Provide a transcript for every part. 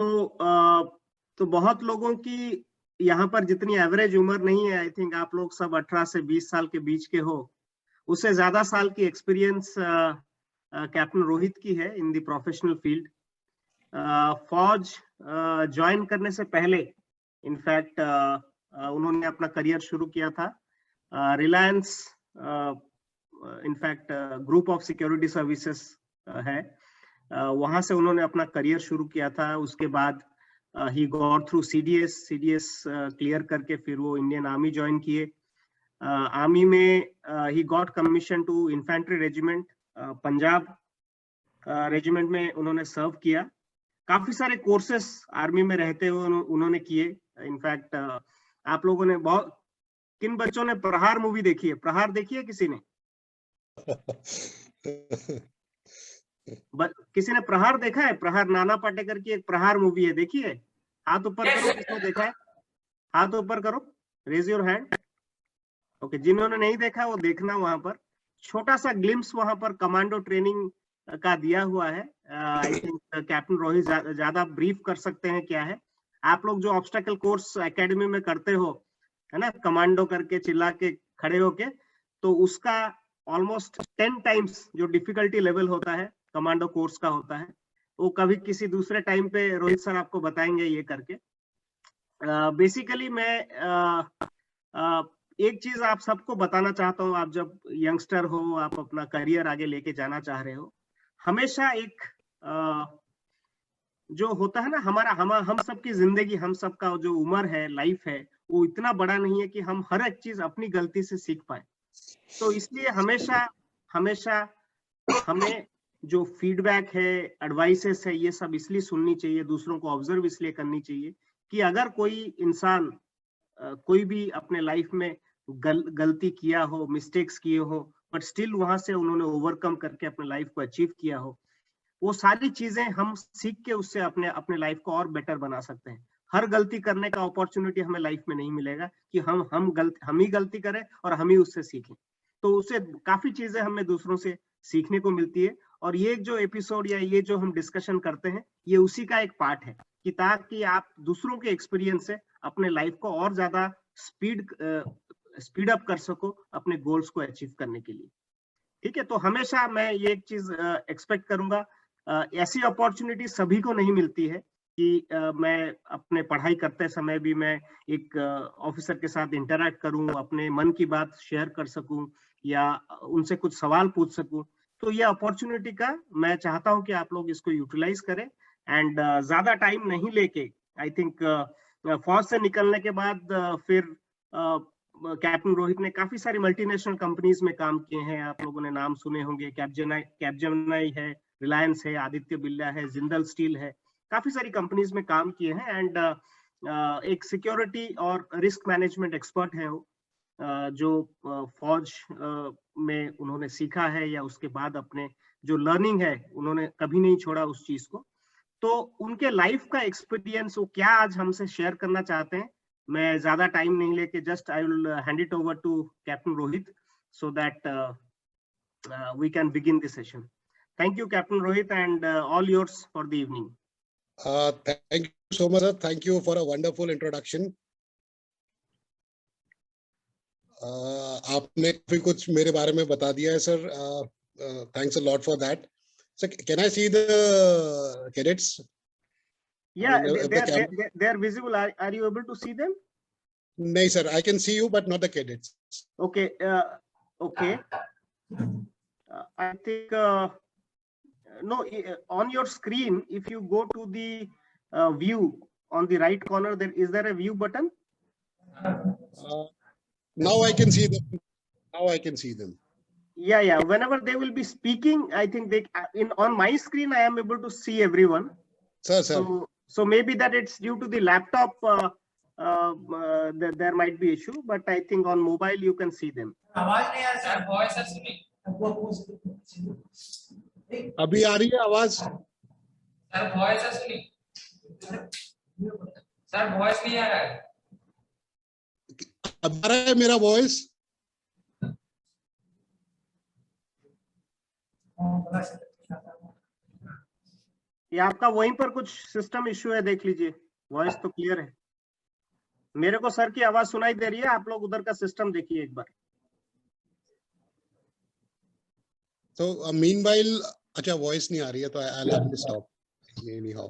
तो बहुत लोगों की यहाँ पर जितनी एवरेज उम्र नहीं है, आई थिंक आप लोग सब 18 से 20 साल के बीच के हो। उससे ज्यादा साल की एक्सपीरियंस कैप्टन रोहित की है इन द प्रोफेशनल फील्ड। फौज ज्वाइन करने से पहले इनफैक्ट उन्होंने अपना करियर शुरू किया था Reliance, in fact group of security services है, वहां से उन्होंने अपना करियर शुरू किया था। उसके बाद ही गॉट थ्रू सीडीएस क्लियर करके फिर वो इंडियन आर्मी ज्वाइन किए। आर्मी में ही got commission to infantry regiment, Punjab regiment में उन्होंने सर्व किया। काफी सारे कोर्सेस आर्मी में रहते हुए उन्होंने किए। इनफैक्ट आप लोगों ने बहुत, किन बच्चों ने प्रहार मूवी देखी है? प्रहार देखी है किसी ने? किसी ने प्रहार देखा है? प्रहार नाना पाटेकर की एक प्रहार मूवी है, देखी है? हाथ ऊपर करो किसने देखा है, हाथ ऊपर करो, रेज योर हैंड। ओके, जिन्होंने नहीं देखा वो देखना। वहां पर छोटा सा ग्लिम्स वहां पर कमांडो ट्रेनिंग का दिया हुआ है। आई थिंक कैप्टन रोहित ज्यादा ब्रीफ कर सकते हैं क्या है। आप लोग जो ऑब्स्टेकल कोर्स एकेडमी में करते हो, है ना, कमांडो करके चिल्ला के खड़े होके, तो उसका ऑलमोस्ट 10 टाइम्स जो डिफिकल्टी लेवल होता है कमांडो कोर्स का होता है। वो कभी किसी दूसरे टाइम पे रोहित सर आपको बताएंगे ये करके। बेसिकली मैं एक चीज आप सबको बताना चाहता हूँ। आप जब यंगस्टर हो, आप अपना करियर आगे लेके जाना चाह रहे हो, हमेशा एक जो होता है ना, हमारा हम सबकी जिंदगी, हम सबका जो उम्र है, लाइफ है, वो इतना बड़ा नहीं है कि हम हर एक चीज अपनी गलती से सीख पाए। तो इसलिए हमेशा हमेशा हमें जो फीडबैक है, एडवाइसेस है, ये सब इसलिए सुननी चाहिए, दूसरों को ऑब्जर्व इसलिए करनी चाहिए कि अगर कोई इंसान कोई भी अपने लाइफ में गलती किया हो, मिस्टेक्स किए हो, बट स्टिल वहां से उन्होंने ओवरकम करके अपने लाइफ को अचीव किया हो, वो सारी चीजें हम सीख के उससे अपने अपने लाइफ को और बेटर बना सकते हैं। हर गलती करने का अपॉर्चुनिटी हमें लाइफ में नहीं मिलेगा कि हम ही गलती करें और हम ही उससे सीखें। तो उससे काफी चीजें हमें दूसरों से सीखने को मिलती है। और ये जो एपिसोड या ये जो हम डिस्कशन करते हैं, ये उसी का एक पार्ट है कि ताकि आप दूसरों के एक्सपीरियंस से अपने लाइफ को और ज्यादा स्पीड अप कर सको अपने गोल्स को अचीव करने के लिए। ठीक है, तो हमेशा मैं ये एक चीज एक्सपेक्ट करूंगा, ऐसी अपॉर्चुनिटी सभी को नहीं मिलती है कि मैं अपने पढ़ाई करते समय भी मैं एक ऑफिसर के साथ इंटरैक्ट करूं, अपने मन की बात शेयर कर सकूं या उनसे कुछ सवाल पूछ सकूं। तो ये अपॉर्चुनिटी का मैं चाहता हूं कि आप लोग इसको यूटिलाइज करें। एंड ज्यादा टाइम नहीं लेके, आई थिंक फौज से निकलने के बाद फिर कैप्टन रोहित ने काफी सारी मल्टीनेशनल कंपनीज में काम किए हैं। आप लोगों ने नाम सुने होंगे, कैपजेमिनी है, रिलायंस है, आदित्य बिरला है, जिंदल स्टील है, काफी सारी कंपनीज में काम किए हैं। एंड एक सिक्योरिटी और रिस्क मैनेजमेंट एक्सपर्ट है वो, जो फौज में उन्होंने सीखा है या उसके बाद अपने जो लर्निंग है उन्होंने कभी नहीं छोड़ा उस चीज को। तो उनके लाइफ का एक्सपीरियंस वो क्या आज हमसे शेयर करना चाहते हैं। मैं ज्यादा टाइम नहीं लेके just I will hand it over to captain Rohit so that we can begin the session. Thank you, Captain Rohit, and all yours for the evening. Thank you so much, sir. Thank you for a wonderful introduction. आपने भी कुछ मेरे बारे में बता दिया है, sir. Thanks a lot for that. So, can I see the cadets? Yeah, they are visible. Are you able to see them? No, sir. I can see you, but not the cadets. Okay. Okay. I think no. On your screen, if you go to the view on the right corner, is there a view button? Now I can see them. Now I can see them. Yeah. Whenever they will be speaking, I think they on my screen I am able to see everyone. Sir. So maybe that it's due to the laptop. There might be issue, but I think on mobile you can see them. अभी आ रही है आवाज? Sir voice नहीं आ रहा है। अब आ रहा है मेरा वॉइस? ये आपका वहीं पर कुछ सिस्टम इश्यू है, देख लीजिए। वॉइस तो क्लियर है, मेरे को सर की आवाज सुनाई दे रही है, आप लोग उधर का सिस्टम देखिए एक बार। तो मीनवाइल अच्छा वॉइस नहीं आ रही है तो I have to stop anyhow.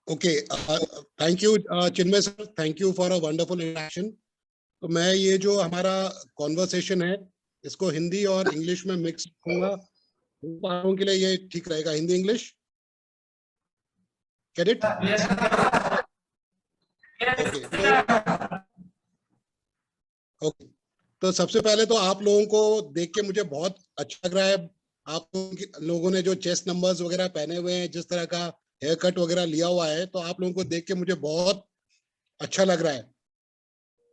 Okay, thank you Chinmay sir, thank you for a wonderful interaction. तो मैं ये जो हमारा कॉन्वर्सेशन है इसको हिंदी और इंग्लिश में मिक्स करूंगा के लिए, ये ठीक रहेगा? Hindi English, get it? Okay, तो सबसे पहले तो आप लोगों को देख के मुझे बहुत अच्छा लग रहा है। आप लोगों ने जो चेस्ट नंबर्स वगैरह पहने हुए हैं, जिस तरह का हेयर कट वगैरह लिया हुआ है, तो आप लोगों को देख के मुझे बहुत अच्छा लग रहा है।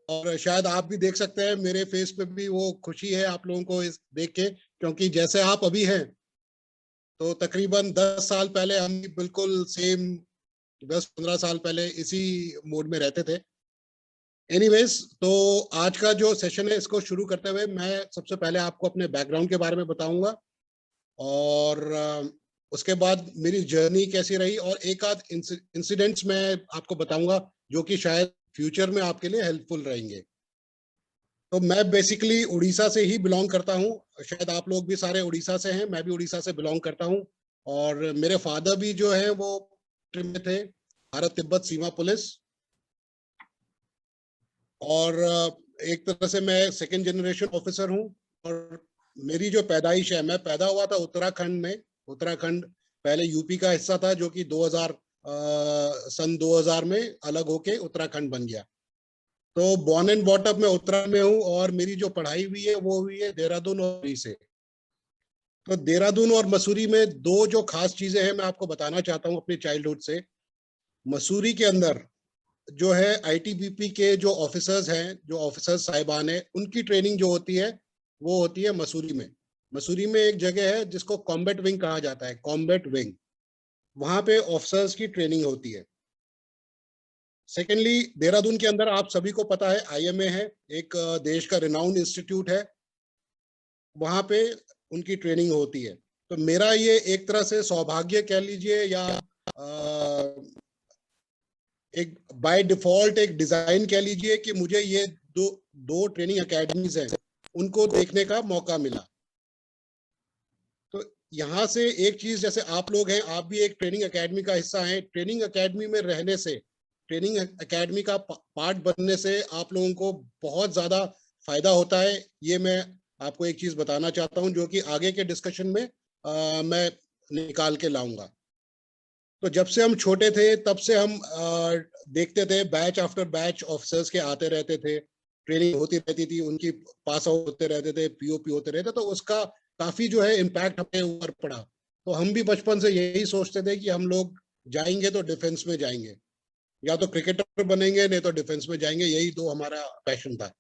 और शायद आप भी देख सकते हैं मेरे फेस पे भी वो खुशी है आप लोगों को इस देख के, क्योंकि जैसे आप अभी हैं तो तकरीबन 10 साल पहले हम भी बिल्कुल सेम 10-15 साल पहले इसी मोड में रहते थे। एनीवेज, तो आज का जो सेशन है इसको शुरू करते हुए मैं सबसे पहले आपको अपने बैकग्राउंड के बारे में बताऊंगा, और उसके बाद मेरी जर्नी कैसी रही, और एक आध इंसिडेंट्स मैं आपको बताऊंगा जो कि शायद फ्यूचर में आपके लिए हेल्पफुल रहेंगे। तो मैं बेसिकली उड़ीसा से ही बिलोंग करता हूँ, शायद आप लोग भी सारे उड़ीसा से हैं, मैं भी उड़ीसा से बिलोंग करता हूँ। और मेरे फादर भी जो है वो में थे, भारत तिब्बत सीमा पुलिस। और एक तरह से मैं सेकंड जनरेशन ऑफिसर हूँ। और मेरी जो पैदाइश है, मैं पैदा हुआ था उत्तराखंड में। उत्तराखंड पहले यूपी का हिस्सा था, जो कि 2000 में अलग होके उत्तराखंड बन गया। तो बॉर्न एंड बॉट अप मैं उत्तराखंड में हूँ, और मेरी जो पढ़ाई हुई है वो हुई है देहरादून और मसूरी से। तो देहरादून और मसूरी में दो जो खास चीजें हैं मैं आपको बताना चाहता हूँ अपनी चाइल्डहुड से। मसूरी के अंदर जो है आईटीबीपी के जो ऑफिसर्स हैं, जो ऑफिसर्स साहिबान हैं, उनकी ट्रेनिंग जो होती है वो होती है मसूरी में। मसूरी में एक जगह है जिसको कॉम्बैट विंग कहा जाता है, कॉम्बैट विंग। वहां पे ऑफिसर्स की ट्रेनिंग होती है। सेकेंडली, देहरादून के अंदर आप सभी को पता है आईएमए है, एक देश का रिनाउंड इंस्टीट्यूट है, वहां पे उनकी ट्रेनिंग होती है। तो मेरा ये एक तरह से सौभाग्य कह लीजिए, या एक बाय डिफॉल्ट एक डिजाइन कह लीजिए, कि मुझे ये दो ट्रेनिंग एकेडमीज हैं उनको देखने का मौका मिला। तो यहाँ से एक चीज, जैसे आप लोग हैं, आप भी एक ट्रेनिंग एकेडमी का हिस्सा हैं। ट्रेनिंग एकेडमी में रहने से, ट्रेनिंग एकेडमी का पार्ट बनने से आप लोगों को बहुत ज्यादा फायदा होता है। ये मैं आपको एक चीज बताना चाहता हूँ, जो कि आगे के डिस्कशन में मैं निकाल के लाऊंगा। तो जब से हम छोटे थे तब से हम देखते थे, बैच आफ्टर बैच ऑफिसर्स के आते रहते थे, ट्रेनिंग होती रहती थी, उनकी पास आउट होते रहते थे, पीओपी होते रहते, तो उसका काफी जो है इम्पैक्ट हमें ऊपर पड़ा। तो हम भी बचपन से यही सोचते थे कि हम लोग जाएंगे तो डिफेंस में जाएंगे, या तो क्रिकेटर बनेंगे, नहीं तो डिफेंस में जाएंगे, यही दो हमारा पैशन था।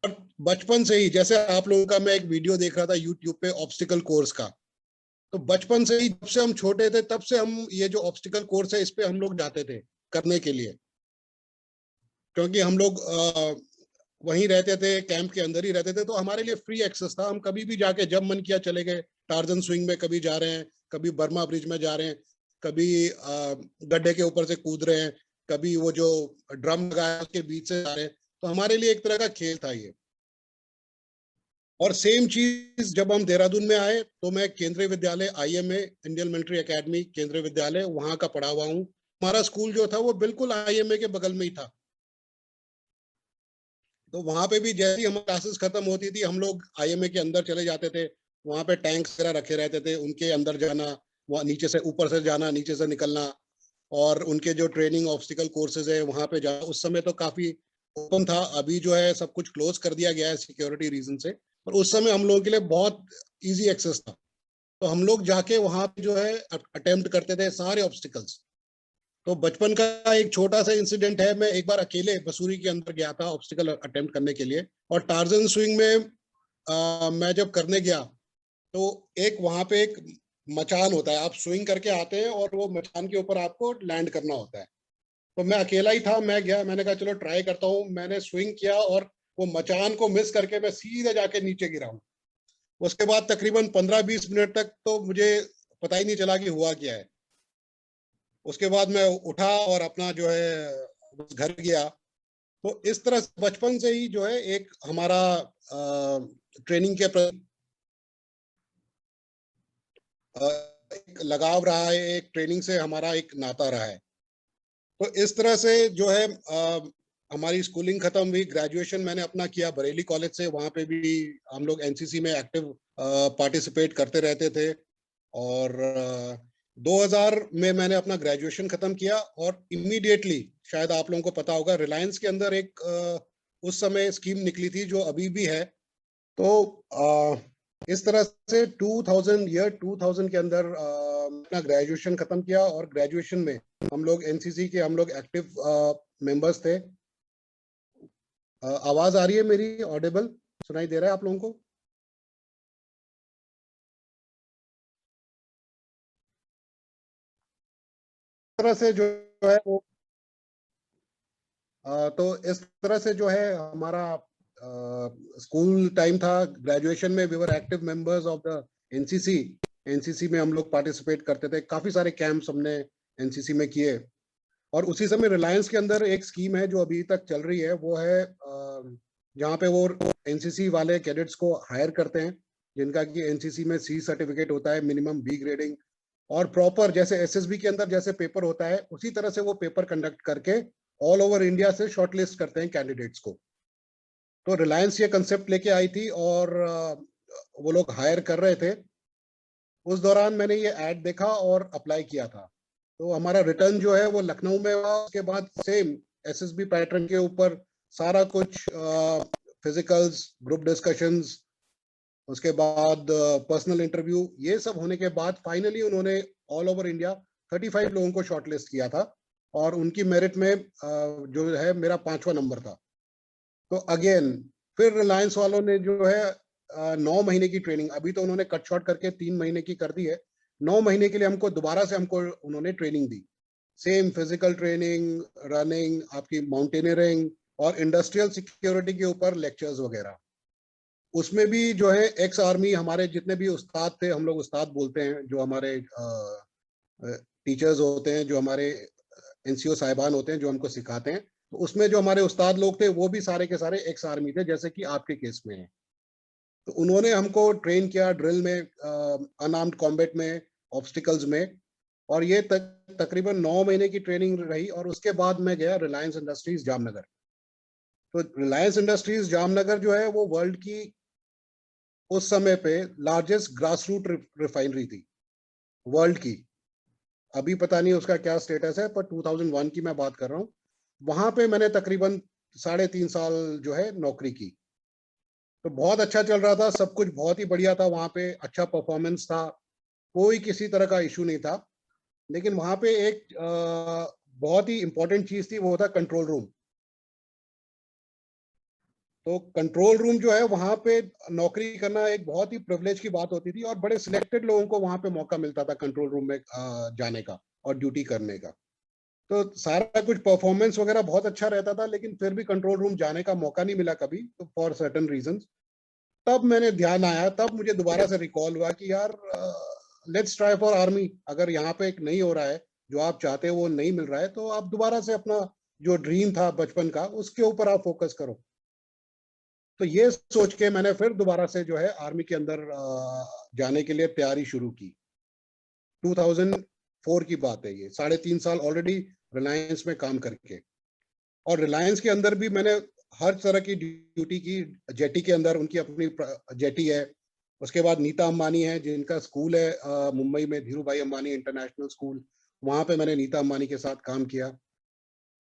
और बचपन से ही, जैसे आप लोगों का मैं एक वीडियो देख रहा था यूट्यूब पे ऑब्स्टिकल कोर्स का, तो बचपन से ही, जब से हम छोटे थे तब से हम ये जो ऑब्स्टिकल कोर्स है इस पे हम लोग जाते थे करने के लिए, क्योंकि हम लोग वहीं रहते थे, कैंप के अंदर ही रहते थे, तो हमारे लिए फ्री एक्सेस था। हम कभी भी जाके जब मन किया चले गए। टार्जन स्विंग में कभी जा रहे हैं, कभी बर्मा ब्रिज में जा रहे हैं, कभी गड्ढे के ऊपर से कूद रहे हैं, कभी वो जो ड्रम लगाया उसके बीच से जा रहे हैं। तो हमारे लिए एक तरह का खेल था ये। और सेम चीज जब हम देहरादून में आए तो मैं केंद्रीय विद्यालय आईएमए, इंडियन मिलिट्री एकेडमी केंद्रीय विद्यालय, वहां का पढ़ा हुआ हूँ। हमारा स्कूल जो था वो बिल्कुल आईएमए के बगल में ही था। तो वहां पे भी जैसे ही हमारी क्लासेस खत्म होती थी, हम लोग आईएमए के अंदर चले जाते थे। वहां पे टैंक्स वगैरह रखे रहते थे, उनके अंदर जाना, वहाँ नीचे से ऊपर से जाना, नीचे से निकलना, और उनके जो ट्रेनिंग ऑब्स्टिकल कोर्सेज है वहां पे जाना। उस समय तो काफी ओपन था, अभी जो है सब कुछ क्लोज कर दिया गया है सिक्योरिटी रीजन से, पर उस समय हम लोगों के लिए बहुत इजी एक्सेस था। तो हम लोग जाके वहां पे जो है अटेम्प्ट करते थे सारे ऑब्स्टिकल्स। तो बचपन का एक छोटा सा इंसिडेंट है, मैं एक बार अकेले मसूरी के अंदर गया था ऑब्स्टिकल अटेम्प्ट करने के लिए, और टार्जन स्विंग में मैं जब करने गया तो एक वहां पे एक मचान होता है, आप स्विंग करके आते हैं और वो मचान के ऊपर आपको लैंड करना होता है। तो मैं अकेला ही था, मैं गया, मैंने कहा चलो ट्राई करता हूँ। मैंने स्विंग किया और वो मचान को मिस करके मैं सीधे जाके नीचे गिरा हूँ। उसके बाद तकरीबन 15-20 मिनट तक तो मुझे पता ही नहीं चला कि हुआ क्या है। उसके बाद मैं उठा और अपना जो है घर गया। तो इस तरह से बचपन से ही जो है एक हमारा ट्रेनिंग के प्रति एक लगाव रहा है, एक ट्रेनिंग से हमारा एक नाता रहा है। तो इस तरह से जो है हमारी स्कूलिंग खत्म हुई, ग्रेजुएशन मैंने अपना किया बरेली कॉलेज से। वहाँ पे भी हम लोग एनसीसी में एक्टिव पार्टिसिपेट करते रहते थे। और 2000 में मैंने अपना ग्रेजुएशन खत्म किया और इमीडिएटली, शायद आप लोगों को पता होगा, रिलायंस के अंदर एक उस समय स्कीम निकली थी जो अभी भी है। तो इस तरह से 2000 के अंदर अपना ग्रेजुएशन खत्म किया। और ग्रेजुएशन में हम लोग एनसीसी के हम लोग एक्टिव मेंबर्स थे। आवाज आ रही है मेरी? ऑडिबल सुनाई दे रहा है आप लोगों को? तरह से जो है वो तो इस तरह से जो है हमारा स्कूल टाइम था। ग्रेजुएशन में we were active members of the NCC. NCC में हम लोग पार्टिसिपेट करते थे, काफी सारे कैंप्स हमने एनसीसी में किए। और उसी समय रिलायंस के अंदर एक स्कीम है जो अभी तक चल रही है, वो है जहाँ पे वो एनसीसी वाले कैडेट्स को हायर करते हैं, जिनका कि एनसीसी में सी सर्टिफिकेट होता है, मिनिमम बी ग्रेडिंग, और प्रॉपर जैसे एसएसबी के अंदर जैसे पेपर होता है उसी तरह से वो पेपर कंडक्ट करके ऑल ओवर इंडिया से शॉर्टलिस्ट करते हैं कैंडिडेट्स को। तो रिलायंस ये कंसेप्ट लेके आई थी और वो लोग हायर कर रहे थे। उस दौरान मैंने ये ऐड देखा और अप्लाई किया था। तो हमारा रिटर्न जो है वो लखनऊ में हुआ। उसके बाद सेम एसएसबी पैटर्न के ऊपर सारा कुछ फिजिकल्स, ग्रुप डिस्कशंस, उसके बाद पर्सनल इंटरव्यू, ये सब होने के बाद फाइनली उन्होंने ऑल ओवर इंडिया 35 लोगों को शॉर्टलिस्ट किया था। और उनकी मेरिट में जो है मेरा 5वां नंबर था। तो अगेन फिर रिलायंस वालों ने जो है 9 महीने की ट्रेनिंग, अभी तो उन्होंने कट शॉर्ट करके 3 महीने की कर दी है, 9 महीने के लिए हमको दोबारा से हमको उन्होंने ट्रेनिंग दी। सेम फिजिकल ट्रेनिंग, रनिंग, आपकी माउंटेनियरिंग और इंडस्ट्रियल सिक्योरिटी के ऊपर लेक्चर्स वगैरह। उसमें भी जो है एक्स आर्मी हमारे जितने भी उस्ताद थे, हम लोग उस्ताद बोलते हैं, जो हमारे टीचर्स होते हैं, जो हमारे एनसीओ साहिबान होते हैं जो हमको सिखाते हैं, तो उसमें जो हमारे उस्ताद लोग थे वो भी सारे के सारे एक्स आर्मी थे, जैसे कि आपके केस में है। तो उन्होंने हमको ट्रेन किया ड्रिल में, अनआर्म्ड कॉम्बैट में, ऑब्स्टिकल्स में। और ये तकरीबन 9 महीने की ट्रेनिंग रही। और उसके बाद मैं गया रिलायंस इंडस्ट्रीज जामनगर। तो रिलायंस इंडस्ट्रीज जामनगर जो है वो वर्ल्ड की उस समय पे लार्जेस्ट ग्रास रूट रिफाइनरी थी वर्ल्ड की। अभी पता नहीं उसका क्या स्टेटस है, पर 2001 की मैं बात कर रहा हूँ। वहां पे मैंने तकरीबन 3.5 साल जो है नौकरी की। तो बहुत अच्छा चल रहा था, सब कुछ बहुत ही बढ़िया था वहां पे, अच्छा परफॉर्मेंस था, कोई किसी तरह का इशू नहीं था। लेकिन वहां पे एक बहुत ही इंपॉर्टेंट चीज थी, वो था कंट्रोल रूम। तो कंट्रोल रूम जो है वहां पे नौकरी करना एक बहुत ही प्रिविलेज की बात होती थी, और बड़े सिलेक्टेड लोगों को वहां पे मौका मिलता था कंट्रोल रूम में जाने का और ड्यूटी करने का। तो सारा कुछ परफॉर्मेंस वगैरह बहुत अच्छा रहता था, लेकिन फिर भी कंट्रोल रूम जाने का मौका नहीं मिला कभी, तो फॉर सर्टेन रीजंस। तब मैंने ध्यान आया, तब मुझे दोबारा से रिकॉल हुआ कि यार लेट्स ट्राई फॉर आर्मी। अगर यहाँ पे एक नहीं हो रहा है, जो आप चाहते हो वो नहीं मिल रहा है, तो आप दोबारा से अपना जो ड्रीम था बचपन का उसके ऊपर आप फोकस करो। तो ये सोच के मैंने फिर दोबारा से जो है आर्मी के अंदर जाने के लिए तैयारी शुरू की। 2004 की बात है ये, 3.5 साल ऑलरेडी रिलायंस में काम करके। और रिलायंस के अंदर भी मैंने हर तरह की ड्यूटी की। जेटी के अंदर उनकी अपनी जेटी है। उसके बाद नीता अंबानी है जिनका स्कूल है मुंबई में, धीरू भाई अंबानी इंटरनेशनल स्कूल, वहां पे मैंने नीता अंबानी के साथ काम किया।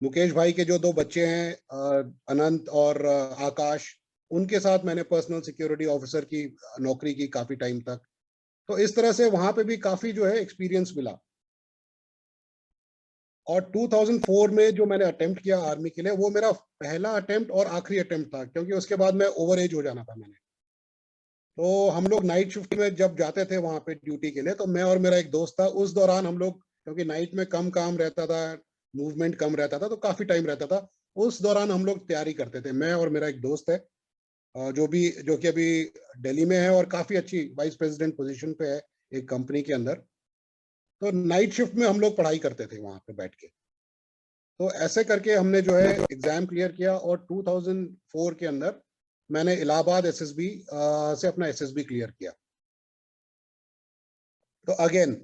मुकेश भाई के जो 2 बच्चे हैं अनंत और आकाश, उनके साथ मैंने पर्सनल सिक्योरिटी ऑफिसर की नौकरी की काफी टाइम तक। तो इस तरह से वहां पे भी काफी जो है एक्सपीरियंस मिला। और 2004 में जो मैंने अटेम्प्ट किया आर्मी के लिए, वो मेरा पहला अटेम्प्ट और आखिरी अटेम्प्ट था, क्योंकि उसके बाद मैं ओवर एज हो जाना था मैंने। तो हम लोग नाइट शिफ्ट में जब जाते थे वहां पे ड्यूटी के लिए, तो मैं और मेरा एक दोस्त था, उस दौरान हम लोग, क्योंकि नाइट में कम काम रहता था, मूवमेंट कम रहता था, तो काफी टाइम रहता था, उस दौरान हम लोग तैयारी करते थे, मैं और मेरा एक दोस्त है। जो कि अभी दिल्ली में है और काफी अच्छी वाइस प्रेसिडेंट पोजीशन पे है एक कंपनी के अंदर। तो नाइट शिफ्ट में हम लोग पढ़ाई करते थे वहां पे बैठ के। तो ऐसे करके हमने जो है एग्जाम क्लियर किया और 2004 के अंदर मैंने इलाहाबाद एसएसबी से अपना एसएसबी क्लियर किया। तो अगेन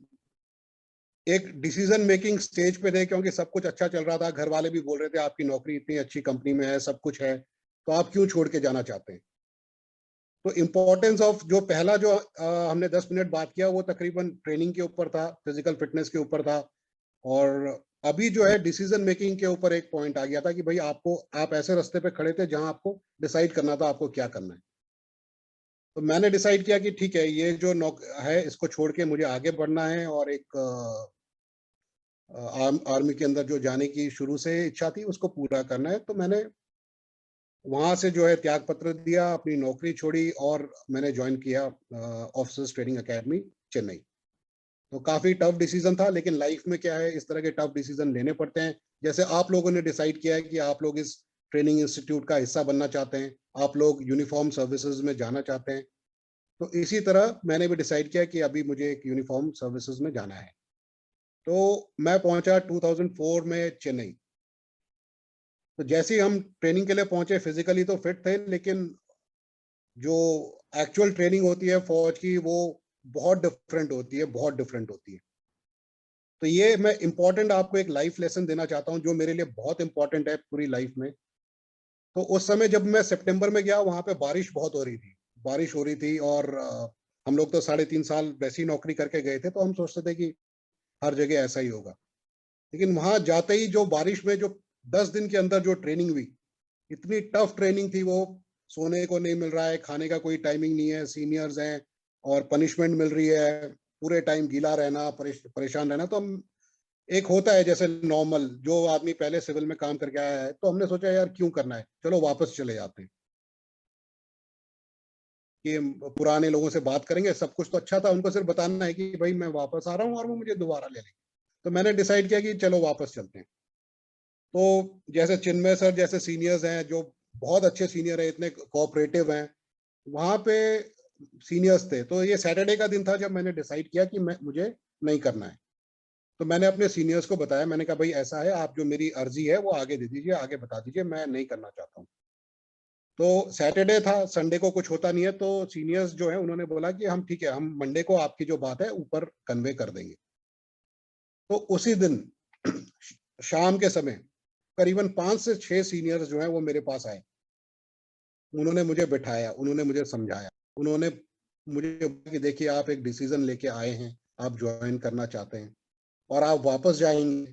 एक डिसीजन मेकिंग स्टेज पे थे, क्योंकि सब कुछ अच्छा चल रहा था, घर वाले भी बोल रहे थे आपकी नौकरी इतनी अच्छी कंपनी में है, सब कुछ है, तो आप क्यों छोड़ के जाना चाहते हैं। तो इम्पोर्टेंस ऑफ जो पहला जो हमने 10 मिनट बात किया वो तकरीबन ट्रेनिंग के ऊपर था, फिजिकल फिटनेस के ऊपर था। और अभी जो है डिसीजन मेकिंग के ऊपर एक पॉइंट आ गया था कि भाई आप ऐसे रास्ते पे खड़े थे जहां आपको डिसाइड करना था आपको क्या करना है। तो मैंने डिसाइड किया कि ठीक है, ये जो है इसको छोड़ के मुझे आगे बढ़ना है और एक आर्मी के अंदर जो जाने की शुरू से इच्छा थी उसको पूरा करना है। तो मैंने वहां से जो है त्याग पत्र दिया, अपनी नौकरी छोड़ी और मैंने ज्वाइन किया ऑफिसर्स ट्रेनिंग एकेडमी चेन्नई। तो काफी टफ डिसीजन था, लेकिन लाइफ में क्या है, इस तरह के टफ डिसीजन लेने पड़ते हैं। जैसे आप लोगों ने डिसाइड किया है कि आप लोग इस ट्रेनिंग इंस्टीट्यूट का हिस्सा बनना चाहते हैं, आप लोग यूनिफॉर्म सर्विसेज में जाना चाहते हैं, तो इसी तरह मैंने भी डिसाइड किया कि अभी मुझे एक यूनिफॉर्म सर्विसेज में जाना है। तो मैं पहुंचा 2004 में चेन्नई। तो जैसे ही हम ट्रेनिंग के लिए पहुंचे, फिजिकली तो फिट थे, लेकिन जो एक्चुअल ट्रेनिंग होती है फौज की वो बहुत डिफरेंट होती है, बहुत डिफरेंट होती है। तो ये मैं इम्पोर्टेंट आपको एक लाइफ लेसन देना चाहता हूँ जो मेरे लिए बहुत इंपॉर्टेंट है पूरी लाइफ में। तो उस समय जब मैं सितंबर में गया, वहां पे बारिश बहुत हो रही थी, बारिश हो रही थी और हम लोग तो 3.5 साल वैसी नौकरी करके गए थे, तो हम सोचते थे कि हर जगह ऐसा ही होगा। लेकिन वहां जाते ही जो बारिश में जो 10 दिन के अंदर जो ट्रेनिंग हुई, इतनी टफ ट्रेनिंग थी वो। सोने को नहीं मिल रहा है, खाने का कोई टाइमिंग नहीं है, सीनियर्स हैं और पनिशमेंट मिल रही है, पूरे टाइम गीला रहना, परेशान रहना। तो हम एक होता है जैसे नॉर्मल जो आदमी पहले सिविल में काम करके आया है, तो हमने सोचा यार क्यों करना है, चलो वापस चले जाते हैं कि पुराने लोगों से बात करेंगे। सब कुछ तो अच्छा था, उनको सिर्फ बताना है कि भाई मैं वापस आ रहा हूँ और वो मुझे दोबारा ले लेंगे। तो मैंने डिसाइड किया कि चलो वापस चलते हैं। तो जैसे चिन्मय सर जैसे सीनियर्स हैं, जो बहुत अच्छे सीनियर है, इतने कोऑपरेटिव हैं, वहां पे सीनियर्स थे। तो ये सैटरडे का दिन था जब मैंने डिसाइड किया कि मुझे नहीं करना है। तो मैंने अपने सीनियर्स को बताया, मैंने कहा भाई ऐसा है, आप जो मेरी अर्जी है वो आगे दे दीजिए, आगे बता दीजिए, मैं नहीं करना चाहता हूँ। तो सैटरडे था, संडे को कुछ होता नहीं है, तो सीनियर्स जो है उन्होंने बोला कि हम ठीक है, हम मंडे को आपकी जो बात है ऊपर कन्वे कर देंगे। तो उसी दिन शाम के समय करीबन 5 से 6 सीनियर्स जो है वो मेरे पास आए। उन्होंने मुझे बिठाया, उन्होंने मुझे समझाया, उन्होंने मुझे कि देखिए आप एक डिसीजन लेके आए हैं, आप ज्वाइन करना चाहते हैं और आप वापस जाएंगे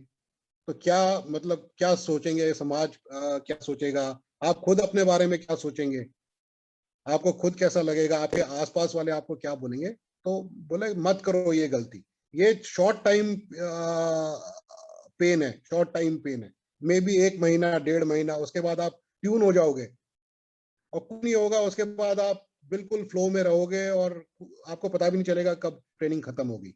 तो क्या मतलब क्या सोचेंगे, समाज क्या सोचेगा, आप खुद अपने बारे में क्या सोचेंगे, आपको खुद कैसा लगेगा, आपके आसपास वाले आपको क्या बोलेंगे। तो बोले मत करो ये गलती, ये शॉर्ट टाइम पेन है, शॉर्ट टाइम पेन है, मे बी 1 महीना 1.5 महीना, उसके बाद आप ट्यून हो जाओगे और कुछ नहीं होगा, उसके बाद आप बिल्कुल फ्लो में रहोगे और आपको पता भी नहीं चलेगा कब ट्रेनिंग खत्म होगी।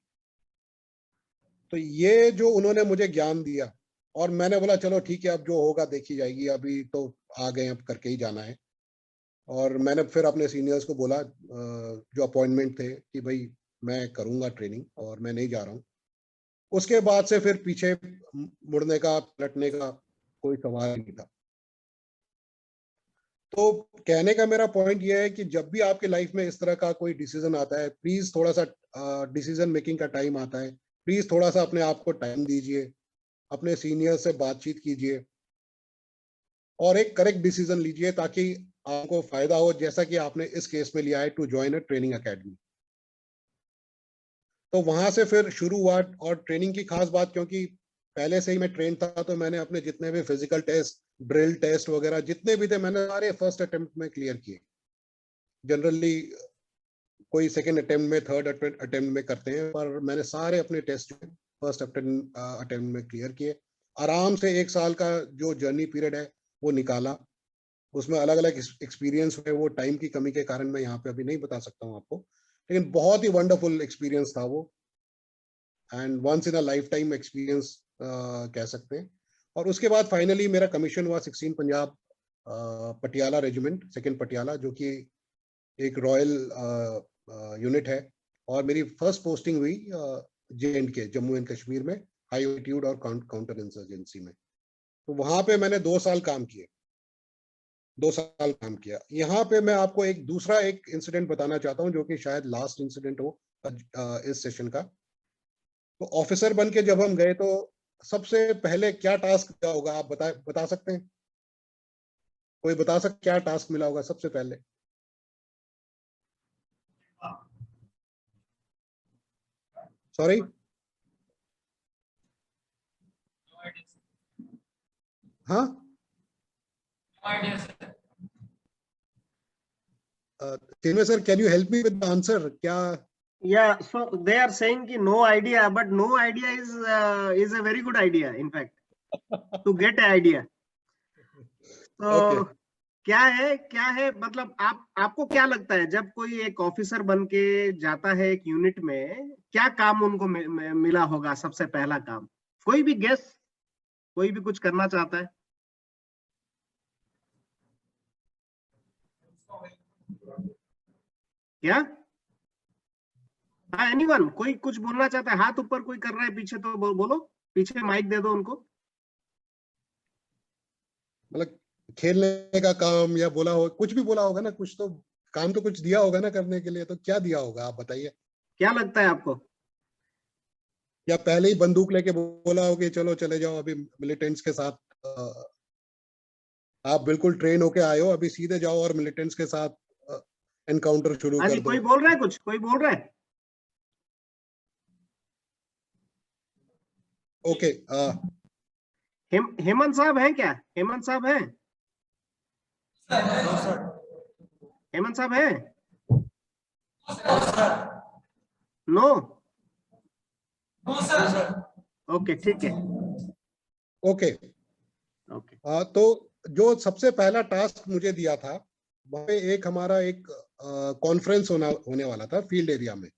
तो ये जो उन्होंने मुझे ज्ञान दिया और मैंने बोला चलो ठीक है, अब जो होगा देखी जाएगी, अभी तो आ गए, अब करके ही जाना है। और मैंने फिर अपने सीनियर्स को बोला जो अपॉइंटमेंट थे कि भाई मैं करूंगा ट्रेनिंग और मैं नहीं जा रहा हूँ। उसके बाद से फिर पीछे मुड़ने का, पलटने का कोई सवाल नहीं था। तो कहने का मेरा पॉइंट ये है कि जब भी आपके लाइफ में इस तरह का कोई डिसीजन आता है, प्लीज थोड़ा सा डिसीजन मेकिंग का टाइम आता है, प्लीज थोड़ा सा अपने आप को टाइम दीजिए, अपने सीनियर से बातचीत कीजिए और एक करेक्ट डिसीजन लीजिए ताकि आपको फायदा हो, जैसा कि आपने इस केस में लिया है to join a training academy. तो वहां से फिर शुरू हुआ। और ट्रेनिंग की खास बात, क्योंकि पहले से ही मैं ट्रेन था, तो मैंने अपने जितने भी फिजिकल टेस्ट, ड्रिल टेस्ट वगैरह जितने भी थे, मैंने सारे फर्स्ट अटेम्प्ट में क्लियर किए। जनरली कोई सेकेंड अटेम्प्ट में, थर्ड अटेम्प्ट में करते हैं, पर मैंने सारे अपने टेस्ट फर्स्ट अटेम्प्ट में क्लियर किए। आराम से 1 साल का जो जर्नी पीरियड है वो निकाला। उसमें अलग अलग एक्सपीरियंस हुए, वो टाइम की कमी के कारण मैं यहाँ पे अभी नहीं बता सकता हूँ आपको, लेकिन बहुत ही वंडरफुल एक्सपीरियंस था वो, and once in a life time experience कह सकते हैं। और उसके बाद फाइनली मेरा कमीशन हुआ 16 पंजाब पटियाला रेजिमेंट, 2nd पटियाला, जो कि एक रॉयल यूनिट है। और मेरी फर्स्ट पोस्टिंग हुई JNK, जम्मू एंड कश्मीर में, हाई एल्टीट्यूड और काउंटर इंसर्जेंसी में। तो वहां पे मैंने 2 साल काम किए, 2 साल काम किया। यहाँ पे मैं आपको एक दूसरा एक इंसिडेंट बताना चाहता हूँ, जो कि शायद लास्ट इंसिडेंट हो इस सेशन का। तो ऑफिसर बन के जब हम गए, तो सबसे पहले क्या टास्क दिया होगा, आप बता सकते हैं? कोई बता सकता क्या टास्क मिला होगा सबसे पहले? सॉरी, हाँ, sir, can you help me with the answer? क्या? Yeah, so they are saying ki no idea, but no idea is a very good idea, in fact, to get an idea. तो okay, क्या है मतलब आपको क्या लगता है, जब कोई एक ऑफिसर बन के जाता है एक यूनिट में, क्या काम उनको मिला होगा सबसे पहला काम? कोई भी गेस, कोई भी कुछ करना चाहता है क्या? हाँ, एनीवन, कोई कुछ बोलना चाहता है? हाथ ऊपर कोई कर रहा है पीछे, तो बोलो, पीछे माइक दे दो उनको। मतलब खेलने का काम, या बोला हो, कुछ भी बोला होगा ना, कुछ तो काम तो कुछ दिया होगा ना करने के लिए, तो क्या दिया होगा आप बताइए? क्या लगता है आपको? या पहले ही बंदूक लेके बोला हो कि चलो चले जाओ अभी मिलिटेंट्स के साथ, आप बिल्कुल ट्रेन होके आए हो, अभी सीधे जाओ और मिलिटेंट्स के साथ एनकाउंटर शुरू हाँ जी, कर दो। कोई बोल रहा है कुछ? कोई बोल रहा है? ओके, हेमंत साहब हैं क्या? हेमंत साहब हैं? हेमंत साहब हैं? नो? ओके, ठीक है, ओके। ओके। तो जो सबसे पहला टास्क मुझे दिया था, वहाँ पे एक हमारा एक कॉन्फ्रेंस होने वाला था फील्ड एरिया में।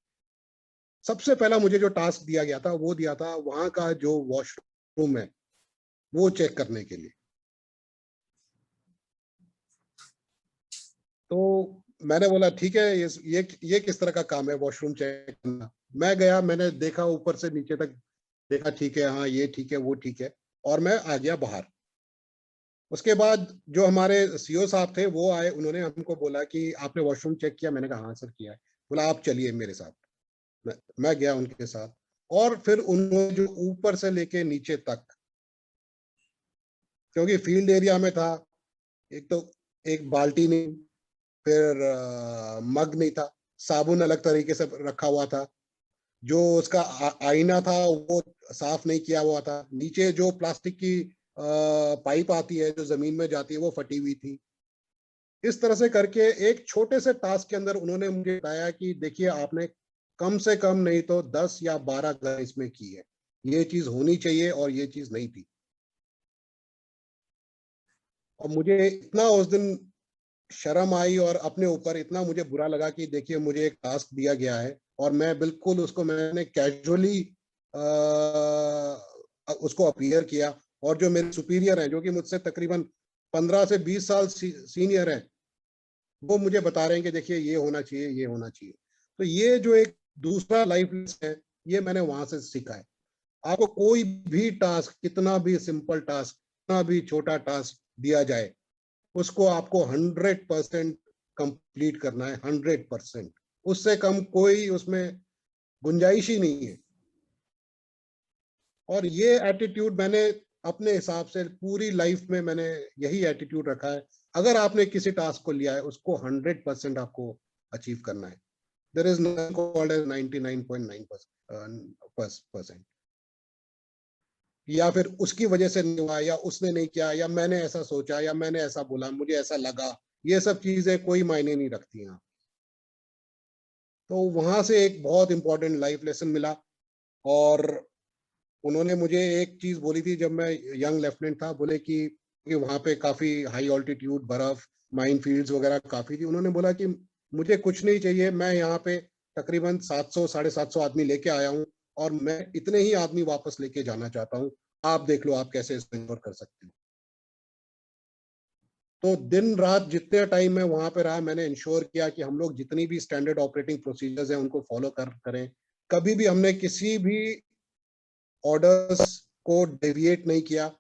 सबसे पहला मुझे जो टास्क दिया गया था, वो दिया था वहां का जो वॉशरूम है वो चेक करने के लिए। तो मैंने बोला ठीक है, ये किस तरह का काम है वॉशरूम चेक करना। मैं गया, मैंने देखा ऊपर से नीचे तक, देखा ठीक है, हाँ ये ठीक है, वो ठीक है, और मैं आ गया बाहर। उसके बाद जो हमारे सीओ साहब थे वो आए, उन्होंने हमको बोला कि आपने वॉशरूम चेक किया? मैंने कहा हाँ सर किया है। बोला आप चलिए मेरे साथ। मैं गया उनके साथ, और फिर उन्होंने जो ऊपर से लेके नीचे तक, क्योंकि फील्ड एरिया में था, एक तो एक बाल्टी नहीं, फिर मग नहीं था, साबुन अलग तरीके से रखा हुआ था, जो उसका आईना था वो साफ नहीं किया हुआ था, नीचे जो प्लास्टिक की पाइप आती है जो जमीन में जाती है वो फटी हुई थी। इस तरह से करके एक छोटे से टास्क के अंदर उन्होंने मुझे बताया कि देखिए आपने कम से कम नहीं तो 10 या 12 घर इसमें की है, ये चीज होनी चाहिए और ये चीज नहीं थी। और मुझे इतना उस दिन शर्म आई और अपने ऊपर इतना मुझे बुरा लगा कि देखिए मुझे एक टास्क दिया गया है और मैं बिल्कुल उसको, मैंने कैजुअली उसको अपीयर किया। और जो मेरे सुपीरियर हैं, जो कि मुझसे तकरीबन 15 से 20 साल सीनियर हैं, वो मुझे बता रहे हैं कि देखिए ये होना चाहिए, ये होना चाहिए। तो ये जो एक दूसरा लाइफ है, ये मैंने वहां से सीखा है। आपको कोई भी टास्क, कितना भी सिंपल टास्क, कितना भी छोटा टास्क दिया जाए, उसको आपको 100% कंप्लीट करना है, 100%। उससे कम कोई उसमें गुंजाइश ही नहीं है। और ये एटीट्यूड मैंने अपने हिसाब से पूरी लाइफ में मैंने यही एटीट्यूड रखा है। अगर आपने किसी टास्क को लिया है, उसको 100% आपको अचीव करना है। There is nothing called as 99.9% या फिर उसकी वजह से नहीं हुआ, या उसने नहीं किया, या मैंने ऐसा सोचा, या मैंने ऐसा बोला, मुझे ऐसा लगा, ये सब चीजें कोई मायने नहीं रखती हैं। तो वहां से एक बहुत इंपॉर्टेंट लाइफ लेसन मिला। और उन्होंने मुझे एक चीज बोली थी जब मैं यंग लेफ्टिनेंट था, बोले कि वहां पे काफी हाई ऑल्टीट्यूड, बर्फ, माइन फील्ड्स वगैरह काफी थी। उन्होंने बोला कि मुझे कुछ नहीं चाहिए, मैं यहाँ पे तकरीबन 700 750 आदमी लेके आया हूँ, और मैं इतने ही आदमी वापस लेके जाना चाहता हूँ। आप देख लो आप कैसे इसको इंश्योर कर सकते हो। तो दिन रात जितने टाइम मैं वहां पे रहा, मैंने इंश्योर किया कि हम लोग जितनी भी स्टैंडर्ड ऑपरेटिंग प्रोसीजर्स हैं उनको फॉलो करें। कभी भी हमने किसी भी ऑर्डर्स को डेविएट नहीं किया,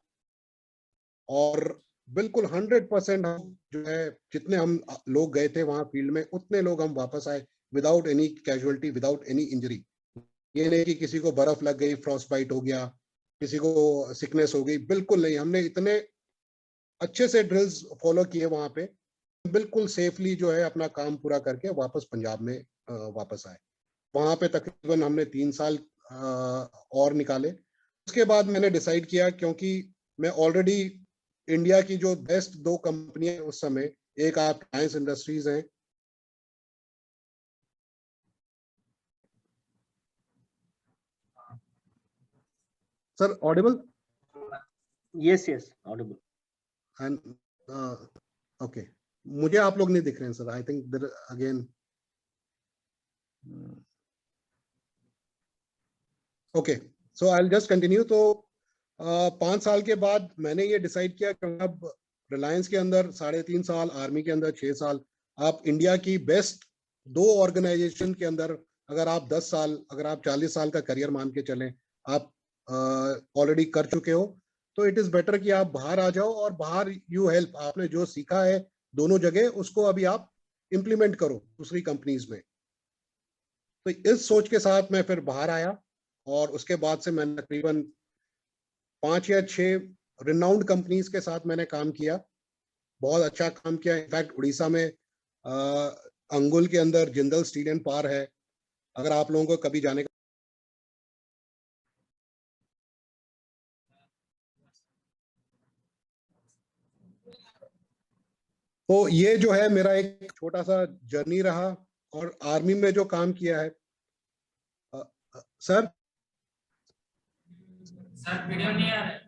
और बिल्कुल 100% हम जो है, जितने हम लोग गए थे वहां फील्ड में, उतने लोग हम वापस आए without any casualty, without any injury. ये नहीं कि किसी को बर्फ लग गई, फ्रॉस्ट बाइट हो गया, किसी को सिकनेस हो गई, बिल्कुल नहीं। हमने इतने अच्छे से ड्रिल्स फॉलो किए वहां पे, बिल्कुल सेफली जो है अपना काम पूरा करके वापस पंजाब में वापस आए। वहां पे तकरीबन हमने 3 साल और निकाले। उसके बाद मैंने डिसाइड किया, क्योंकि मैं ऑलरेडी इंडिया की जो बेस्ट 2 कंपनियां उस समय, एक आप रिलायंस इंडस्ट्रीज हैं। Sir audible? Yes, yes, audible. And okay, मुझे आप लोग नहीं दिख रहे हैं sir. I think there again, okay, so I will just continue. तो 5 साल के बाद मैंने ये डिसाइड किया कि अब रिलायंस के अंदर 3.5 साल, आर्मी के अंदर 6 साल, आप इंडिया की बेस्ट 2 ऑर्गेनाइजेशन के अंदर अगर आप 10 साल, अगर आप 40 साल का करियर मान के चलें, आप ऑलरेडी कर चुके हो, तो इट इज बेटर कि आप बाहर आ जाओ और बाहर यू हेल्प, आपने जो सीखा है दोनों जगह उसको अभी आप इम्प्लीमेंट करो दूसरी कंपनीज में। तो इस सोच के साथ मैं फिर बाहर आया, और उसके बाद से मैंने तकरीबन 5 या 6 रिनाउंड कंपनीज के साथ मैंने काम किया, बहुत अच्छा काम किया। इनफैक्ट उड़ीसा में अंगुल के अंदर जिंदल स्टील एंड पावर है, अगर आप लोगों को कभी जाने का, तो ये जो है मेरा एक छोटा सा जर्नी रहा। और आर्मी में जो काम किया है, सर सर वीडियो नहीं आ रहा है।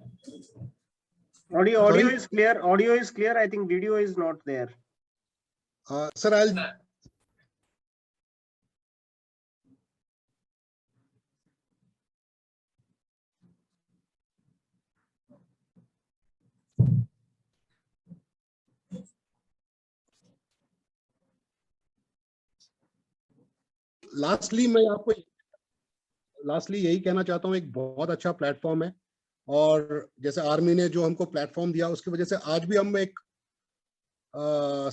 Audio Sorry? is clear. Audio is clear. I think video is not there. Sir I, lastly यही कहना चाहता हूँ, एक बहुत अच्छा प्लेटफॉर्म है। और जैसे आर्मी ने जो हमको प्लेटफॉर्म दिया, उसकी वजह से आज भी हम एक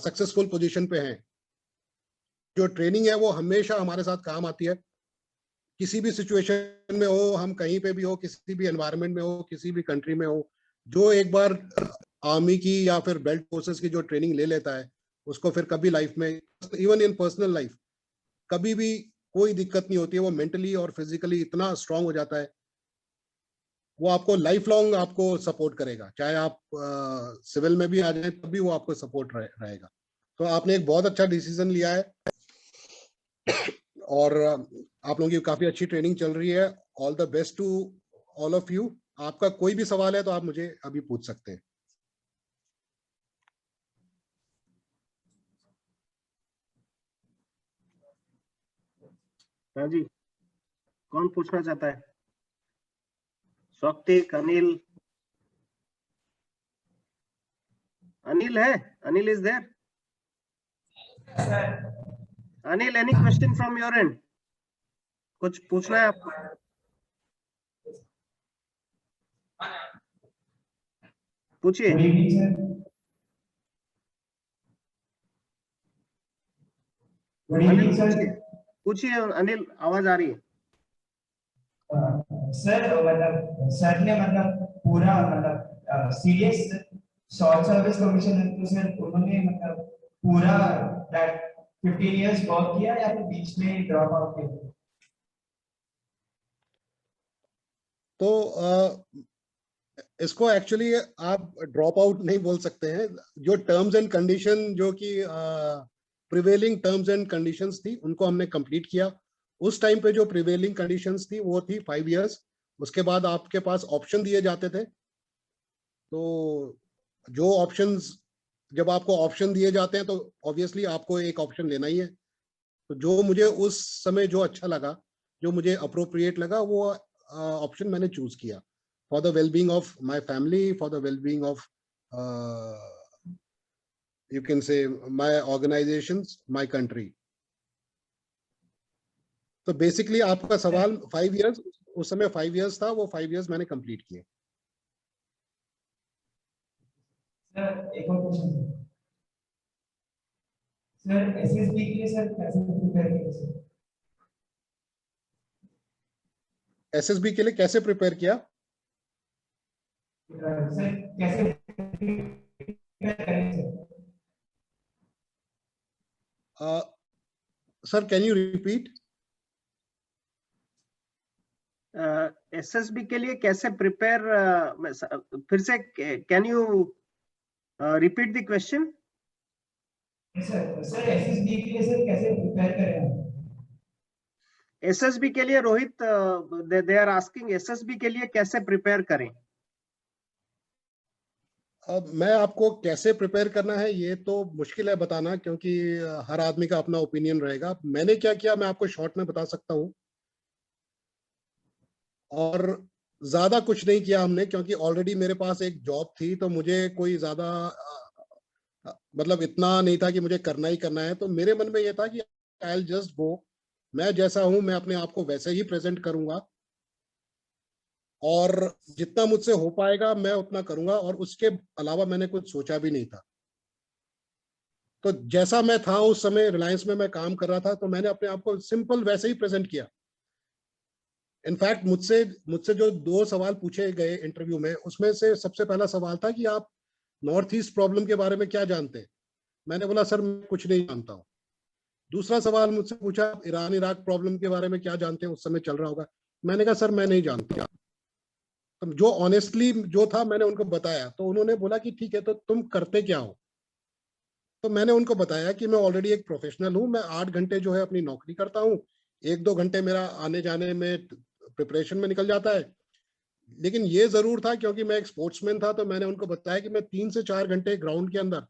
सक्सेसफुल पोजीशन पे हैं। जो ट्रेनिंग है वो हमेशा हमारे साथ काम आती है, किसी भी सिचुएशन में हो, हम कहीं पे भी हो, किसी भी एनवायरनमेंट में हो, किसी भी कंट्री में हो। जो एक बार आर्मी की या फिर बेल्ट फोर्सेस की जो ट्रेनिंग ले लेता है, उसको फिर कभी लाइफ में, इवन इन पर्सनल लाइफ, कभी भी कोई दिक्कत नहीं होती है। वो मेंटली और फिजिकली इतना स्ट्रांग हो जाता है, वो आपको लाइफ लॉन्ग आपको सपोर्ट करेगा। चाहे आप सिविल में भी आ जाए तब भी वो आपको सपोर्ट रहेगा। तो आपने एक बहुत अच्छा डिसीजन लिया है, और आप लोगों की काफी अच्छी ट्रेनिंग चल रही है। All the best to all of you. आपका कोई भी सवाल है तो आप मुझे अभी पूछ सकते हैं। हाँ जी, कौन पूछना चाहता है? स्वस्तिक, अनिल? अनिल है? Anil is there? Anil, any question from your end? कुछ पूछना है आपको? पूछिए। Good evening sir. Good Anil evening sir. पूछिए, पूछिए अनिल, आवाज आ रही है। सर मतलब सर ने मतलब पूरा मतलब सीरियस शॉर्ट सर्विस कमीशन है, तो सर उन्होंने मतलब पूरा दैट 15 इयर्स वर्क किया या फिर बीच में ड्रॉप आउट किया? तो इसको एक्चुअली आप ड्रॉप आउट नहीं बोल सकते हैं। जो टर्म्स एंड कंडीशन, जो कि प्रिवेलिंग टर्म्स एंड कंडीशंस थी, उनको हमने कंप्लीट किया। उस टाइम पे जो प्रिवेलिंग कंडीशंस थी वो थी 5 इयर्स। उसके बाद आपके पास ऑप्शन दिए जाते थे। तो जो ऑप्शंस, जब आपको ऑप्शन दिए जाते हैं तो ऑब्वियसली आपको एक ऑप्शन लेना ही है। तो जो मुझे उस समय जो अच्छा लगा, जो मुझे अप्रोप्रिएट लगा, वो ऑप्शन मैंने चूज किया, for the wellbeing of my family, for the wellbeing of you can say my organizations, my country. तो बेसिकली आपका सवाल 5 years, उस समय 5 years था, वो 5 years मैंने कंप्लीट किए। सर एक और क्वेश्चन सर, एसएसबी के लिए सर कैसे प्रिपेयर किया सर? एसएसबी के लिए कैसे प्रिपेयर किया? सर कैसे प्रिपेयर करें sir? Sir can you repeat? SSB के लिए कैसे प्रिपेयर, फिर से can you repeat the question? Sir SSB के लिए सर कैसे प्रिपेयर करें? एसएसबी के लिए Rohit, they are asking SSB के लिए कैसे प्रिपेयर करें? अब मैं आपको कैसे प्रिपेयर करना है ये तो मुश्किल है बताना, क्योंकि हर आदमी का अपना ओपिनियन रहेगा। मैंने क्या किया मैं आपको शॉर्ट में बता सकता हूँ, और ज्यादा कुछ नहीं किया हमने, क्योंकि ऑलरेडी मेरे पास एक जॉब थी, तो मुझे कोई ज्यादा मतलब इतना नहीं था कि मुझे करना ही करना है। तो मेरे मन में ये था कि आई विल जस्ट गो, मैं जैसा हूं मैं अपने आप को वैसे ही प्रेजेंट करूंगा, और जितना मुझसे हो पाएगा मैं उतना करूंगा, और उसके अलावा मैंने कुछ सोचा भी नहीं था। तो जैसा मैं था उस समय रिलायंस में मैं काम कर रहा था, तो मैंने अपने आप को सिंपल वैसे ही प्रेजेंट किया। इनफैक्ट मुझसे जो 2 सवाल पूछे गए इंटरव्यू में, उसमें से सबसे पहला सवाल था कि आप नॉर्थ ईस्ट प्रॉब्लम के बारे में क्या जानते हैं? मैंने बोला सर मैं कुछ नहीं जानता हूँ। दूसरा सवाल मुझसे पूछा आप ईरान इराक प्रॉब्लम के बारे में क्या जानते हैं, उस समय चल रहा होगा। मैंने कहा सर मैं नहीं जानता। तो जो ऑनेस्टली जो था मैंने उनको बताया, तो उन्होंने बोला कि ठीक है तो तुम करते क्या हो? तो मैंने उनको बताया कि मैं ऑलरेडी एक प्रोफेशनल हूँ, मैं 8 घंटे जो है अपनी नौकरी करता हूँ, 1-2 घंटे मेरा आने जाने में प्रिपरेशन में निकल जाता है। लेकिन ये जरूर था क्योंकि मैं एक स्पोर्ट्समैन था, तो मैंने उनको बताया कि मैं 3 से 4 घंटे ग्राउंड के अंदर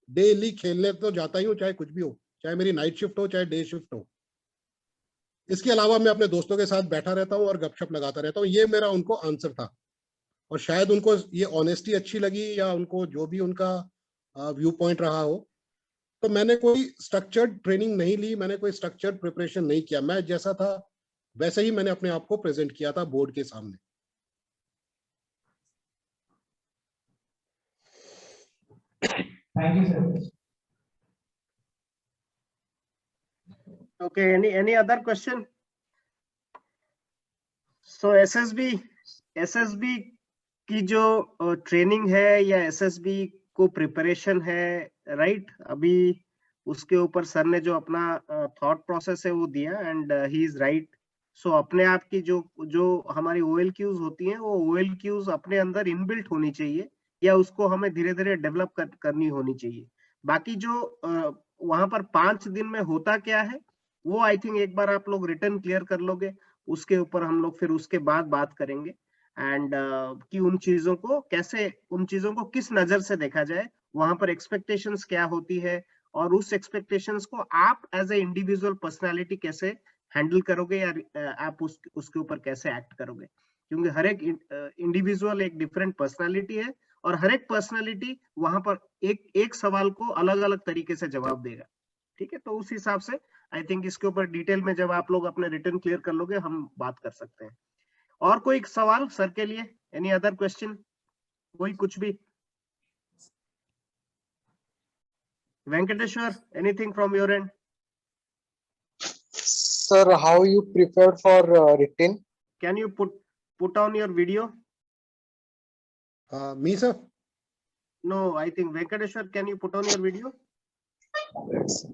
डेली खेलने तो जाता ही हूँ, चाहे कुछ भी हो, चाहे मेरी नाइट शिफ्ट हो चाहे डे शिफ्ट हो। इसके अलावा मैं अपने दोस्तों के साथ बैठा रहता हूँ और गपशप लगाता रहता हूँ। ये मेरा उनको आंसर था, और शायद उनको ये ऑनेस्टी अच्छी लगी, या उनको जो भी उनका व्यू पॉइंट रहा हो। तो मैंने कोई स्ट्रक्चर्ड ट्रेनिंग नहीं ली, मैंने कोई स्ट्रक्चर्ड प्रिपरेशन नहीं किया, मैं जैसा था वैसे ही मैंने अपने आप को प्रेजेंट किया था बोर्ड के सामने। Thank you sir. Okay, any other question? So SSB की जो ट्रेनिंग है या SSB को प्रिपरेशन है, राइट? अभी उसके ऊपर सर ने जो अपना थॉट प्रोसेस है वो दिया, एंड ही इज राइट। सो अपने आप की जो हमारी OLQs होती हैं, वो OLQs अपने अंदर इनबिल्ट होनी चाहिए, या उसको हमें धीरे धीरे डेवलप करनी होनी चाहिए। बाकी जो वहां पर 5 दिन में होता क्या है, वो आई थिंक एक बार आप लोग रिटर्न क्लियर कर लोगे, उसके ऊपर हम लोग फिर उसके बाद बात करेंगे। एंड कि उन चीजों को किस नजर से देखा जाए, वहां पर एक्सपेक्टेशंस क्या होती है, और उस एक्सपेक्टेशंस को आप एज ए इंडिविजुअल पर्सनालिटी कैसे हैंडल करोगे, या आप उसके ऊपर कैसे एक्ट करोगे। क्योंकि हर एक इंडिविजुअल एक डिफरेंट पर्सनालिटी है, और हर एक पर्सनालिटी वहां पर एक सवाल को अलग अलग तरीके से जवाब देगा। ठीक है, तो उस हिसाब से आई थिंक इसके ऊपर डिटेल में जब आप लोग अपने रिटर्न क्लियर कर लोगे, हम बात कर सकते हैं। और कोई सवाल सर के लिए? Any other question? कोई कुछ भी? Venkateshwar, anything from your end? Sir, how you prepared for written? Can you put on your video? Me sir? No, I think Venkateshwar, can you put on your video? Yes.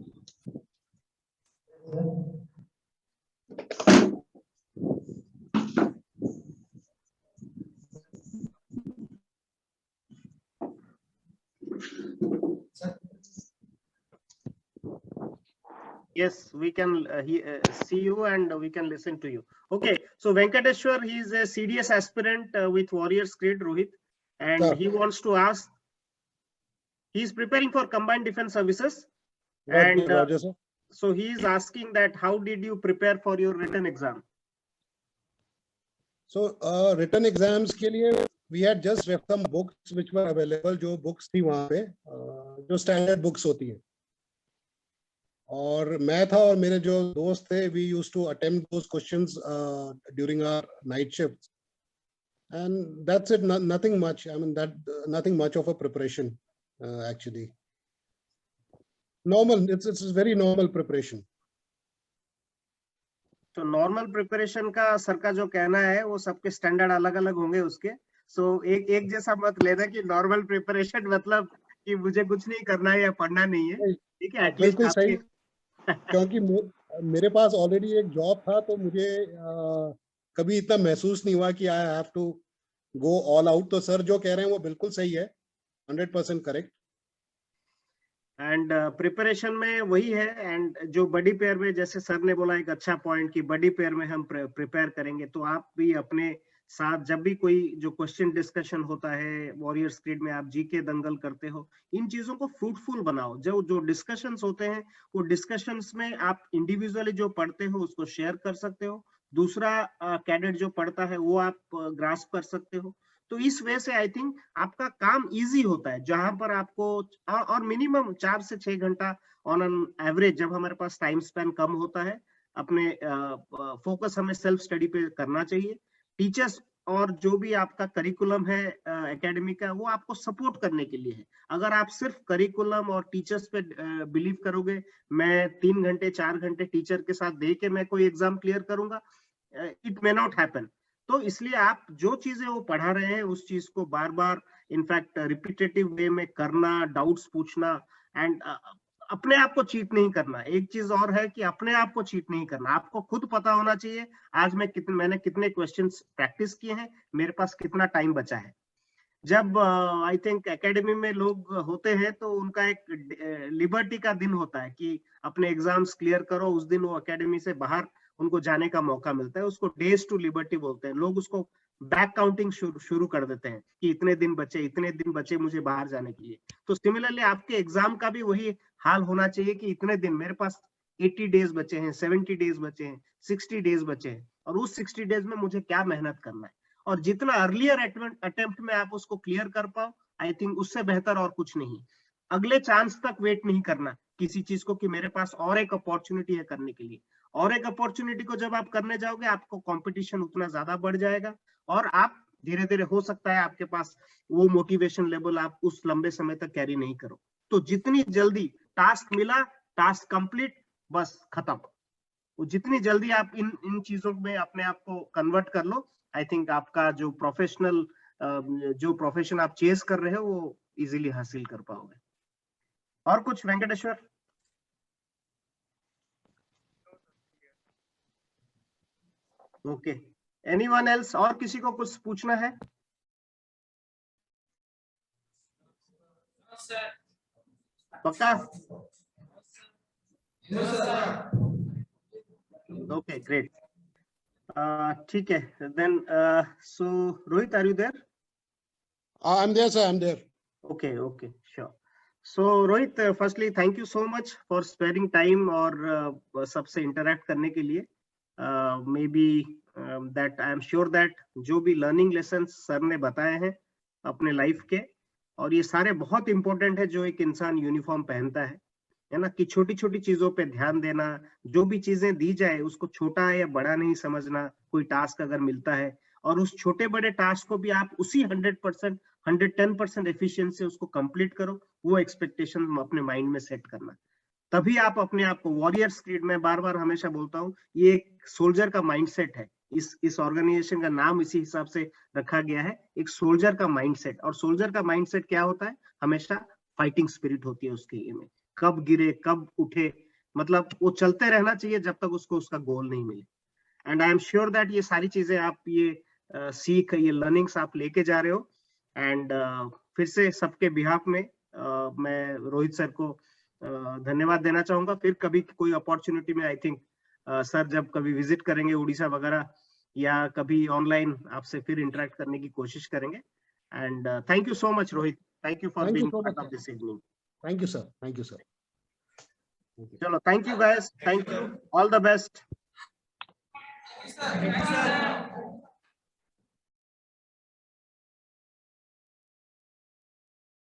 Yes, we can see you and we can listen to you. Okay, so Venkateshwar, he is a CDS aspirant with Warriors Creed, Rohit, and Sir. he wants to ask, he is preparing for Combined Defense Services, Roger, and Roger, sir. so he is asking that how did you prepare for your written exam? So return exams के लिए we had just read some books which were available, जो books थी वहाँ पे, जो standard books होती हैं, और मैं था और मेरे जो दोस्त थे, we used to attempt those questions during our night shifts, and that's it. Nothing much. I mean, that nothing much of a preparation actually. Normal. It's very normal preparation. तो नॉर्मल प्रिपरेशन का sir का जो कहना है वो सबके standard अलग अलग होंगे उसके, सो एक जैसा मत लेना कि नॉर्मल प्रिपरेशन मतलब कि मुझे कुछ नहीं करना है या पढ़ना नहीं है, ठीक है, एटलीस्ट बिल्कुल सही, आपके क्योंकि मेरे पास ऑलरेडी एक जॉब था, तो मुझे कभी इतना महसूस नहीं हुआ कि I have to go all out. तो सर जो कह रहे हैं वो बिल्कुल सही है, 100% करेक्ट। एंड प्रिपरेशन में वही है, एंड जो बड़ी पेयर में जैसे सर ने बोला एक अच्छा पॉइंट कि बड़ी पेयर में हम प्रिपेयर करेंगे, तो आप भी अपने साथ जब भी कोई जो क्वेश्चन डिस्कशन होता है वॉरियर स्क्रीड में, आप जीके दंगल करते हो, इन चीजों को फ्रूटफुल बनाओ। जो डिस्कशंस होते हैं वो डिस्कशंस में आप इंडिविजुअली जो पढ़ते हो उसको शेयर कर सकते हो, दूसरा कैडेट जो पढ़ता है वो आप ग्रास्प कर सकते हो। तो इस वजह से आई थिंक आपका काम इजी होता है, जहां पर आपको और मिनिमम 4 से 6 घंटा ऑन एन एवरेज, जब हमारे पास टाइम स्पेन कम होता है, अपने फोकस हमें सेल्फ स्टडी पे करना चाहिए। टीचर्स और जो भी आपका करिकुलम है एकेडमी का, वो आपको सपोर्ट करने के लिए है। अगर आप सिर्फ करिकुलम और टीचर्स पे बिलीव करोगे, मैं 3 घंटे 4 घंटे टीचर के साथ दे के मैं कोई एग्जाम क्लियर करूंगा, इट मे नॉट हैपन। तो इसलिए आप जो चीजें वो पढ़ा रहे हैं उस चीज को बार बार इनफैक्ट रिपीटेटिव वे में करना, डाउट्स पूछना, एंड अपने आप को चीट नहीं करना। एक चीज और है कि अपने आप को चीट नहीं करना, आपको खुद पता होना चाहिए आज मैंने कितने क्वेश्चंस प्रैक्टिस किए हैं, मेरे पास कितना टाइम बचा है। जब आई थिंक एकेडमी में लोग होते हैं तो उनका एक लिबर्टी का दिन होता है कि अपने एग्जाम्स क्लियर करो, उस दिन वो एकेडमी से बाहर उनको जाने का मौका मिलता है, उसको डेज टू लिबर्टी बोलते हैं। लोग उसको बैक काउंटिंग शुरू कर देते हैं कि इतने दिन बचे मुझे बाहर जाने के लिए। तो सिमिलरली आपके एग्जाम का भी वही हाल होना चाहिए कि इतने दिन मेरे पास 80 डेज बचे हैं, 70 डेज बचे हैं, 60 डेज बचे हैं, और उस 60 डेज में मुझे क्या मेहनत करना है। और जितना अर्लियर अटेम्प्ट में आप उसको क्लियर कर पाओ, आई थिंक उससे बेहतर और कुछ नहीं। अगले चांस तक वेट नहीं करना किसी चीज को कि मेरे पास और एक अपॉर्चुनिटी है करने के लिए। और एक अपॉर्चुनिटी को जब आप करने जाओगे, आपको कंपटीशन उतना ज्यादा बढ़ जाएगा, और आप धीरे धीरे हो सकता है आपके पास वो मोटिवेशन लेवल आप उस लंबे समय तक कैरी नहीं करो। तो जितनी जल्दी टास्क मिला, टास्क कंप्लीट, बस खत्म। वो जितनी जल्दी आप इन चीजों में अपने आप को कन्वर्ट कर लो, आई थिंक आपका जो प्रोफेशन आप चेस कर रहे हो वो इजीली हासिल कर पाओगे। और कुछ वेंकटेश्वर? Okay, anyone else? और किसी को कुछ पूछना है? पक्का? ओके, ग्रेट, ठीक है, then so Rohit, are you there? I'm there, sir. I'm there. Okay, sure. So Rohit, firstly thank you so much for sparing time और सबसे interact करने के लिए। Maybe that I am sure that जो भी learning lessons sir ने बताए हैं अपने लाइफ के, और ये सारे बहुत important है जो एक इंसान यूनिफॉर्म पहनता है ना, कि छोटी छोटी चीजों पे ध्यान देना, जो भी चीजें दी जाए उसको छोटा या बड़ा नहीं समझना। कोई टास्क अगर मिलता है और उस छोटे बड़े टास्क को भी आप उसी 100%, 110% एफिशिएंसी उसको कंप्लीट करो, वो एक्सपेक्टेशन अपने माइंड में सेट करना। तभी आप अपने आप को वॉरियर स्पिरिट, में बार बार हमेशा बोलता हूँ, ये एक सोल्जर का माइंडसेट है। इस ऑर्गेनाइजेशन का नाम इसी हिसाब से रखा गया है, एक सोल्जर का माइंडसेट। और सोल्जर का माइंडसेट क्या होता है? हमेशा फाइटिंग स्पिरिट होती है उसके ये में, कब गिरे कब उठे, मतलब वो चलते रहना चाहिए जब तक उसको उसका गोल नहीं मिले। And I am sure that ये सारी चीजें आप ये सीख, ये लर्निंग्स आप लेके जा रहे हो। एंड फिर से सबके बिहाफ में मैं रोहित सर को धन्यवाद देना चाहूंगा। फिर कभी कोई अपॉर्चुनिटी में आई थिंक सर जब कभी विजिट करेंगे उड़ीसा वगैरह, या कभी ऑनलाइन आपसे फिर इंटरेक्ट करने की कोशिश करेंगे। And thank you so much Rohit, thank you for being part of this evening. Thank you, sir. Thank you, sir. चलो, thank you guys, thank you, all the best.